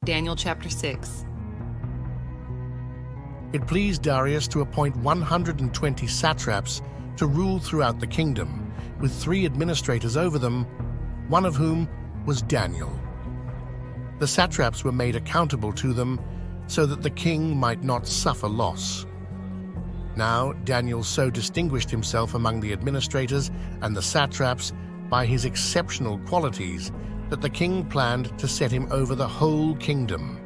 Daniel chapter 6. It pleased Darius to appoint 120 satraps to rule throughout the kingdom, with 3 administrators over them, one of whom was Daniel. The satraps were made accountable to them so that the king might not suffer loss. Now Daniel so distinguished himself among the administrators and the satraps by his exceptional qualities that the king planned to set him over the whole kingdom.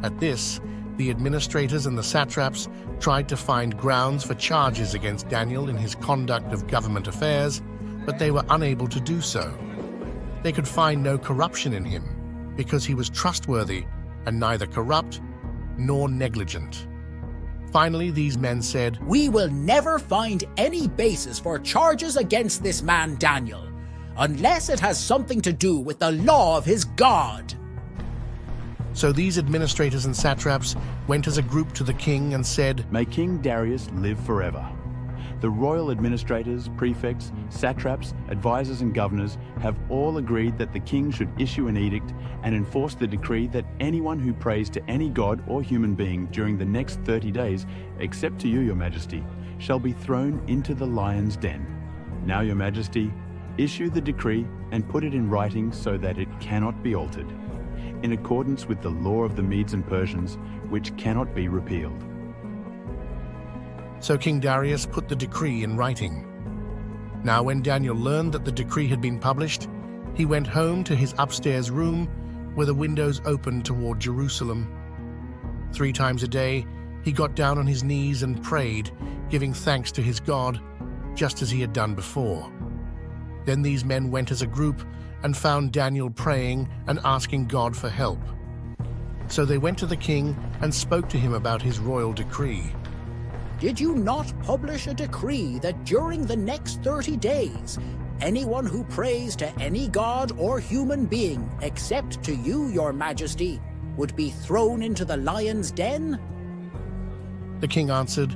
At this, the administrators and the satraps tried to find grounds for charges against Daniel in his conduct of government affairs, but they were unable to do so. They could find no corruption in him, because he was trustworthy and neither corrupt nor negligent. Finally, these men said, "We will never find any basis for charges against this man Daniel, unless it has something to do with the law of his God." So these administrators and satraps went as a group to the king and said, "May King Darius live forever. The royal administrators, prefects, satraps, advisors and governors have all agreed that the king should issue an edict and enforce the decree that anyone who prays to any god or human being during the next 30 days, except to you, your majesty, shall be thrown into the lion's den. Now, your majesty, issue the decree and put it in writing so that it cannot be altered, in accordance with the law of the Medes and Persians, which cannot be repealed." So King Darius put the decree in writing. Now when Daniel learned that the decree had been published, he went home to his upstairs room where the windows opened toward Jerusalem. 3 times a day, he got down on his knees and prayed, giving thanks to his God, just as he had done before. Then these men went as a group and found Daniel praying and asking God for help. So they went to the king and spoke to him about his royal decree. "Did you not publish a decree that during the next 30 days, anyone who prays to any god or human being, except to you, your majesty, would be thrown into the lion's den?" The king answered,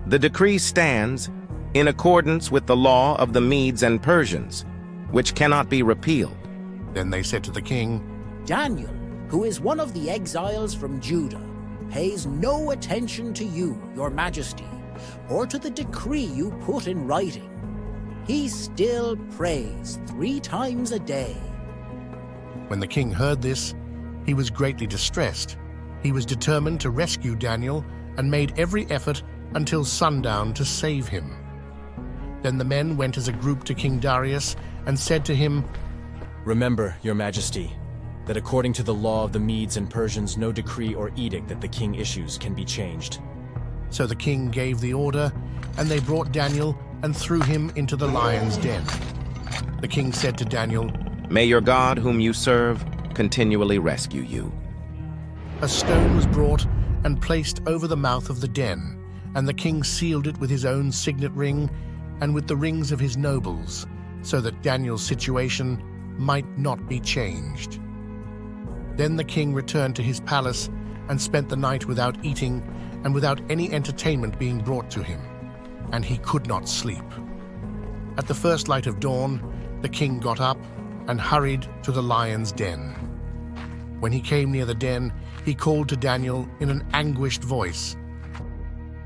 "The decree stands in accordance with the law of the Medes and Persians, which cannot be repealed." Then they said to the king, "Daniel, who is one of the exiles from Judah, pays no attention to you, your majesty, or to the decree you put in writing. He still prays 3 times a day." When the king heard this, he was greatly distressed. He was determined to rescue Daniel and made every effort until sundown to save him. Then the men went as a group to King Darius and said to him, "Remember, your majesty, that according to the law of the Medes and Persians, no decree or edict that the king issues can be changed." So the king gave the order, and they brought Daniel and threw him into the lion's den. The king said to Daniel, "May your God, whom you serve, continually rescue you." A stone was brought and placed over the mouth of the den, and the king sealed it with his own signet ring and with the rings of his nobles, so that Daniel's situation might not be changed. Then the king returned to his palace and spent the night without eating and without any entertainment being brought to him, and he could not sleep. At the first light of dawn, the king got up and hurried to the lion's den. When he came near the den, he called to Daniel in an anguished voice,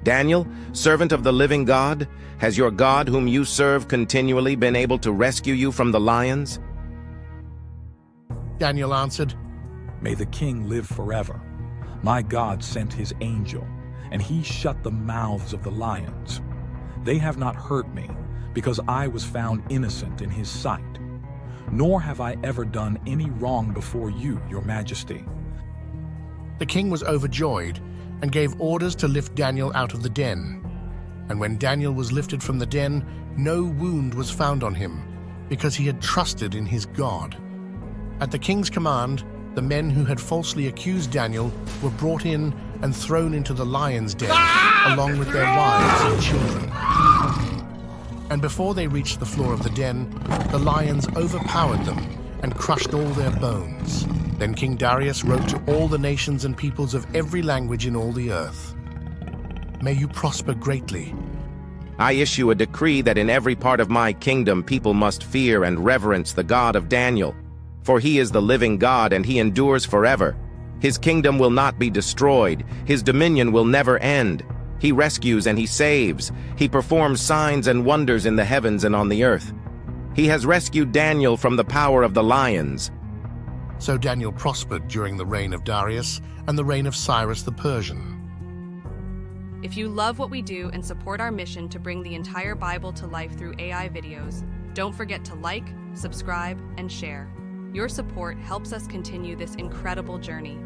"Daniel, servant of the living God, has your God, whom you serve, continually been able to rescue you from the lions?" Daniel answered, "May the king live forever. My God sent his angel, and he shut the mouths of the lions. They have not hurt me, because I was found innocent in his sight. Nor have I ever done any wrong before you, your majesty." The king was overjoyed and gave orders to lift Daniel out of the den. And when Daniel was lifted from the den, no wound was found on him, because he had trusted in his God. At the king's command, the men who had falsely accused Daniel were brought in and thrown into the lion's den, along with their wives and children. And before they reached the floor of the den, the lions overpowered them and crushed all their bones. Then King Darius wrote to all the nations and peoples of every language in all the earth, "May you prosper greatly. I issue a decree that in every part of my kingdom people must fear and reverence the God of Daniel, for he is the living God and he endures forever. His kingdom will not be destroyed. His dominion will never end. He rescues and he saves. He performs signs and wonders in the heavens and on the earth. He has rescued Daniel from the power of the lions. So Daniel prospered during the reign of Darius and the reign of Cyrus the Persian. If you love what we do and support our mission to bring the entire Bible to life through AI videos, don't forget to like, subscribe, and share. Your support helps us continue this incredible journey.